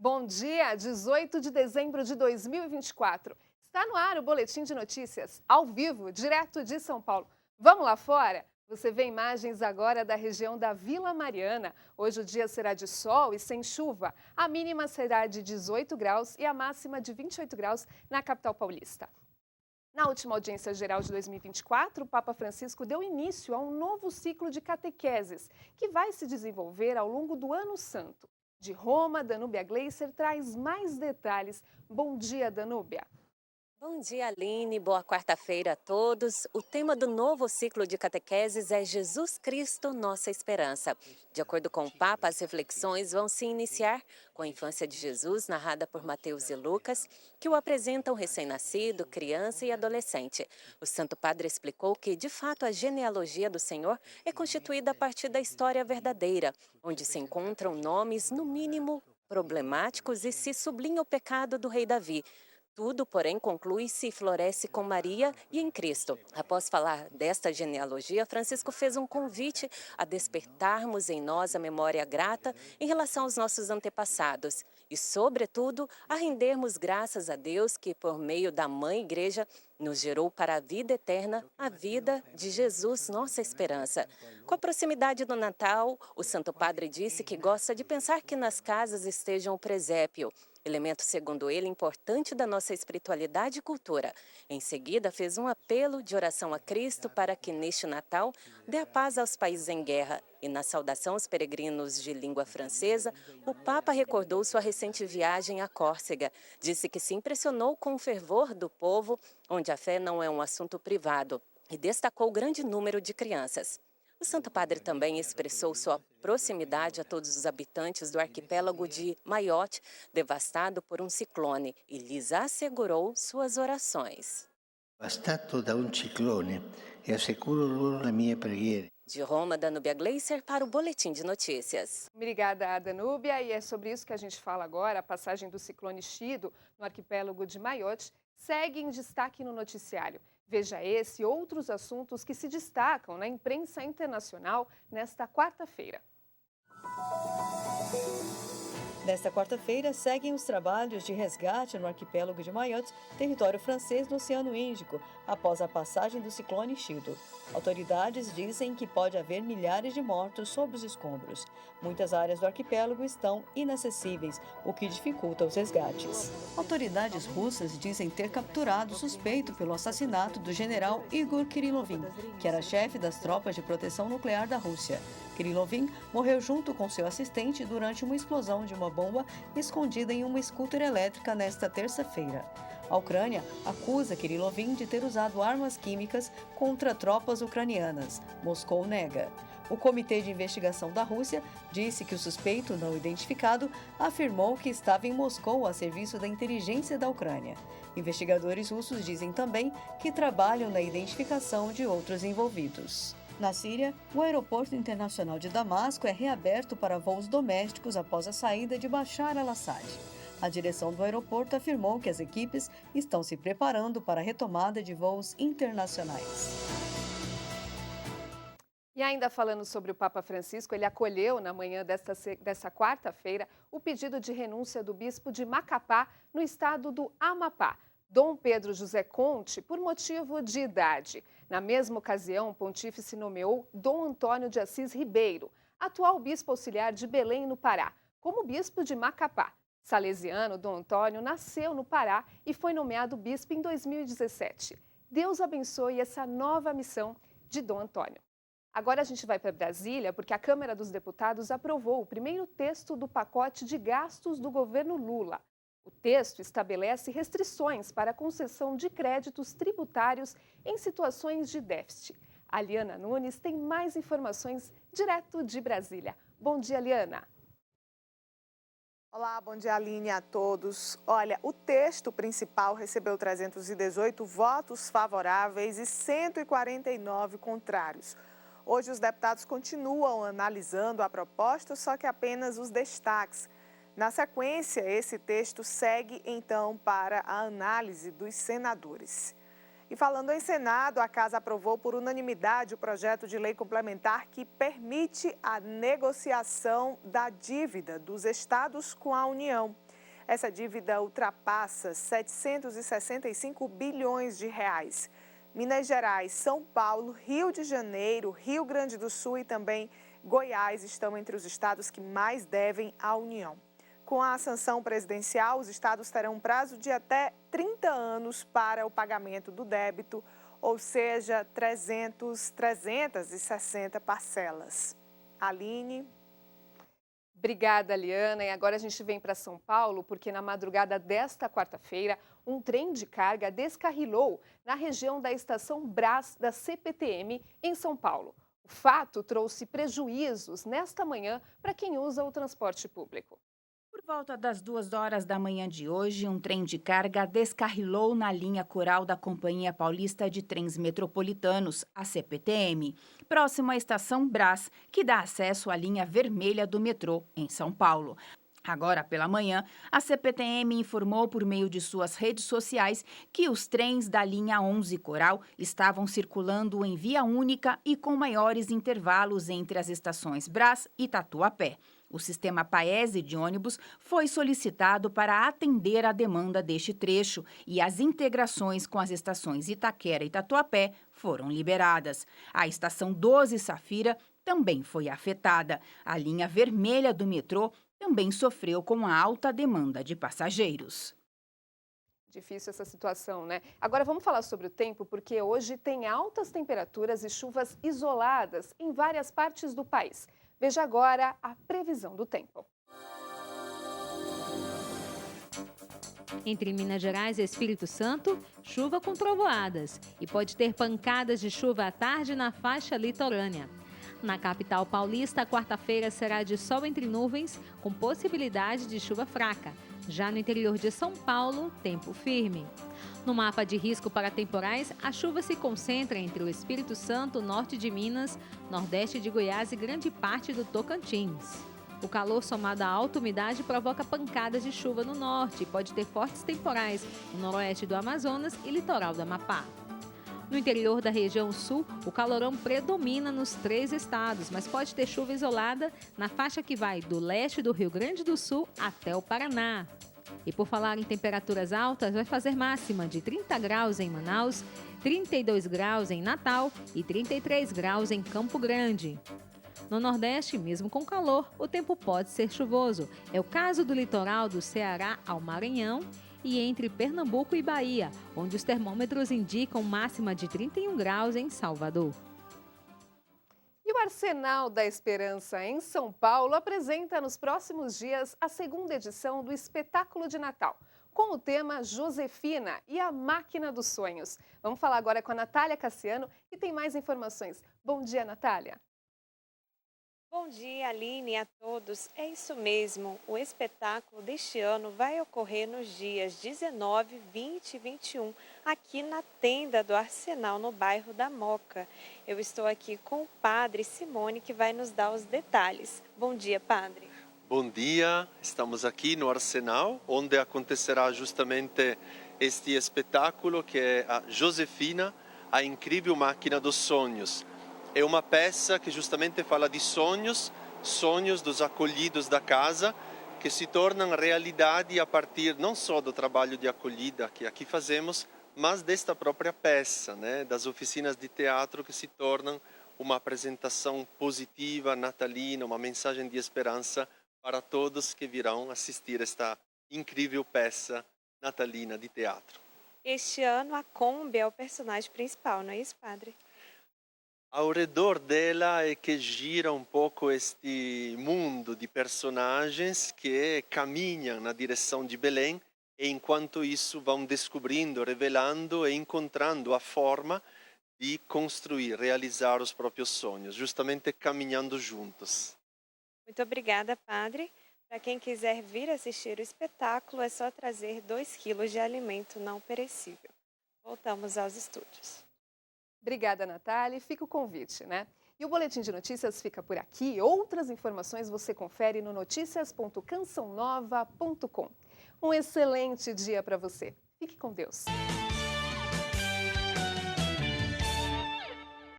Bom dia, 18 de dezembro de 2024. Está no ar o Boletim de Notícias, ao vivo, direto de São Paulo. Vamos lá fora? Você vê imagens agora da região da Vila Mariana. Hoje o dia será de sol e sem chuva. A mínima será de 18 graus e a máxima de 28 graus na capital paulista. Na última audiência geral de 2024, o Papa Francisco deu início a um novo ciclo de catequeses, que vai se desenvolver ao longo do Ano Santo. De Roma, Danúbia Gleiser traz mais detalhes. Bom dia, Danúbia. Bom dia, Aline. Boa quarta-feira a todos. O tema do novo ciclo de catequeses é Jesus Cristo, nossa esperança. De acordo com o Papa, as reflexões vão se iniciar com a infância de Jesus, narrada por Mateus e Lucas, que o apresentam recém-nascido, criança e adolescente. O Santo Padre explicou que, de fato, a genealogia do Senhor é constituída a partir da história verdadeira, onde se encontram nomes, no mínimo, problemáticos e se sublinha o pecado do rei Davi. Tudo, porém, conclui-se e floresce com Maria e em Cristo. Após falar desta genealogia, Francisco fez um convite a despertarmos em nós a memória grata em relação aos nossos antepassados e, sobretudo, a rendermos graças a Deus que, por meio da Mãe Igreja, nos gerou para a vida eterna, a vida de Jesus, nossa esperança. Com a proximidade do Natal, o Santo Padre disse que gosta de pensar que nas casas estejam o presépio, elemento, segundo ele, importante da nossa espiritualidade e cultura. Em seguida, fez um apelo de oração a Cristo para que, neste Natal, dê a paz aos países em guerra. E na saudação aos peregrinos de língua francesa, o Papa recordou sua recente viagem à Córcega. Disse que se impressionou com o fervor do povo, onde a fé não é um assunto privado, e destacou o grande número de crianças. O Santo Padre também expressou sua proximidade a todos os habitantes do arquipélago de Maiote, devastado por um ciclone, e lhes assegurou suas orações. Devastato da un ciclone e assicuro loro le mie preghiere. De Roma, Danúbia Gleiser para o Boletim de Notícias. Obrigada, Danúbia. E é sobre isso que a gente fala agora. A passagem do ciclone Chido no arquipélago de Maiote segue em destaque no noticiário. Veja esse e outros assuntos que se destacam na imprensa internacional nesta quarta-feira. Nesta quarta-feira, seguem os trabalhos de resgate no arquipélago de Mayotte, território francês no Oceano Índico, após a passagem do ciclone Chido. Autoridades dizem que pode haver milhares de mortos sob os escombros. Muitas áreas do arquipélago estão inacessíveis, o que dificulta os resgates. Autoridades russas dizem ter capturado o suspeito pelo assassinato do general Igor Kirilovin, que era chefe das tropas de proteção nuclear da Rússia. Kirilovin morreu junto com seu assistente durante uma explosão de uma bomba escondida em uma scooter elétrica nesta terça-feira. A Ucrânia acusa Kirilovin de ter usado armas químicas contra tropas ucranianas. Moscou nega. O Comitê de Investigação da Rússia disse que o suspeito não identificado afirmou que estava em Moscou a serviço da inteligência da Ucrânia. Investigadores russos dizem também que trabalham na identificação de outros envolvidos. Na Síria, o aeroporto internacional de Damasco é reaberto para voos domésticos após a saída de Bashar al-Assad. A direção do aeroporto afirmou que as equipes estão se preparando para a retomada de voos internacionais. E ainda falando sobre o Papa Francisco, ele acolheu na manhã desta quarta-feira o pedido de renúncia do bispo de Macapá, no estado do Amapá, Dom Pedro José Conte, por motivo de idade. Na mesma ocasião, o pontífice nomeou Dom Antônio de Assis Ribeiro, atual bispo auxiliar de Belém, no Pará, como bispo de Macapá. Salesiano, Dom Antônio nasceu no Pará e foi nomeado bispo em 2017. Deus abençoe essa nova missão de Dom Antônio. Agora a gente vai para Brasília porque a Câmara dos Deputados aprovou o primeiro texto do pacote de gastos do governo Lula. O texto estabelece restrições para a concessão de créditos tributários em situações de déficit. A Liana Nunes tem mais informações direto de Brasília. Bom dia, Liana. Olá, bom dia, Aline, a todos. Olha, o texto principal recebeu 318 votos favoráveis e 149 contrários. Hoje, os deputados continuam analisando a proposta, só que apenas os destaques. Na sequência, esse texto segue, então, para a análise dos senadores. E falando em Senado, a Casa aprovou por unanimidade o projeto de lei complementar que permite a negociação da dívida dos estados com a União. Essa dívida ultrapassa 765 bilhões de reais. Minas Gerais, São Paulo, Rio de Janeiro, Rio Grande do Sul e também Goiás estão entre os estados que mais devem à União. Com a sanção presidencial, os estados terão um prazo de até 30 anos para o pagamento do débito, ou seja, 360 parcelas. Aline. Obrigada, Liana. E agora a gente vem para São Paulo, porque na madrugada desta quarta-feira, um trem de carga descarrilou na região da estação Brás da CPTM, em São Paulo. O fato trouxe prejuízos nesta manhã para quem usa o transporte público. Por volta das 2 horas da manhã de hoje, um trem de carga descarrilou na linha coral da Companhia Paulista de Trens Metropolitanos, a CPTM, próximo à estação Brás, que dá acesso à linha vermelha do metrô, em São Paulo. Agora pela manhã, a CPTM informou por meio de suas redes sociais que os trens da linha 11 Coral estavam circulando em via única e com maiores intervalos entre as estações Brás e Tatuapé. O sistema Paese de ônibus foi solicitado para atender a demanda deste trecho e as integrações com as estações Itaquera e Tatuapé foram liberadas. A estação 12 Safira também foi afetada. A linha vermelha do metrô também sofreu com a alta demanda de passageiros. Difícil essa situação, né? Agora vamos falar sobre o tempo, porque hoje tem altas temperaturas e chuvas isoladas em várias partes do país. Veja agora a previsão do tempo. Entre Minas Gerais e Espírito Santo, chuva com trovoadas e pode ter pancadas de chuva à tarde na faixa litorânea. Na capital paulista, a quarta-feira será de sol entre nuvens, com possibilidade de chuva fraca. Já no interior de São Paulo, tempo firme. No mapa de risco para temporais, a chuva se concentra entre o Espírito Santo, norte de Minas, nordeste de Goiás e grande parte do Tocantins. O calor somado à alta umidade provoca pancadas de chuva no norte e pode ter fortes temporais no noroeste do Amazonas e litoral do Amapá. No interior da região sul, o calorão predomina nos 3 estados, mas pode ter chuva isolada na faixa que vai do leste do Rio Grande do Sul até o Paraná. E por falar em temperaturas altas, vai fazer máxima de 30 graus em Manaus, 32 graus em Natal e 33 graus em Campo Grande. No Nordeste, mesmo com calor, o tempo pode ser chuvoso. É o caso do litoral do Ceará ao Maranhão e entre Pernambuco e Bahia, onde os termômetros indicam máxima de 31 graus em Salvador. E o Arsenal da Esperança, em São Paulo, apresenta nos próximos dias a 2ª edição do Espetáculo de Natal, com o tema Josefina e a Máquina dos Sonhos. Vamos falar agora com a Natália Cassiano, que tem mais informações. Bom dia, Natália. Bom dia, Aline, e a todos. É isso mesmo, o espetáculo deste ano vai ocorrer nos dias 19, 20 e 21, aqui na tenda do Arsenal, no bairro da Moca. Eu estou aqui com o padre Simone, que vai nos dar os detalhes. Bom dia, padre. Bom dia, estamos aqui no Arsenal, onde acontecerá justamente este espetáculo que é a Josefina, a incrível máquina dos sonhos. É uma peça que justamente fala de sonhos dos acolhidos da casa, que se tornam realidade a partir não só do trabalho de acolhida que aqui fazemos, mas desta própria peça, né? Das oficinas de teatro que se tornam uma apresentação positiva, natalina, uma mensagem de esperança para todos que virão assistir esta incrível peça natalina de teatro. Este ano a Kombi é o personagem principal, não é isso, padre? Ao redor dela é que gira um pouco este mundo de personagens que caminham na direção de Belém e enquanto isso vão descobrindo, revelando e encontrando a forma de construir, realizar os próprios sonhos, justamente caminhando juntos. Muito obrigada, padre. Para quem quiser vir assistir o espetáculo, é só trazer 2 quilos de alimento não perecível. Voltamos aos estúdios. Obrigada, Natália. Fica o convite, né? E o Boletim de Notícias fica por aqui. Outras informações você confere no noticias.cançãonova.com. Um excelente dia para você. Fique com Deus.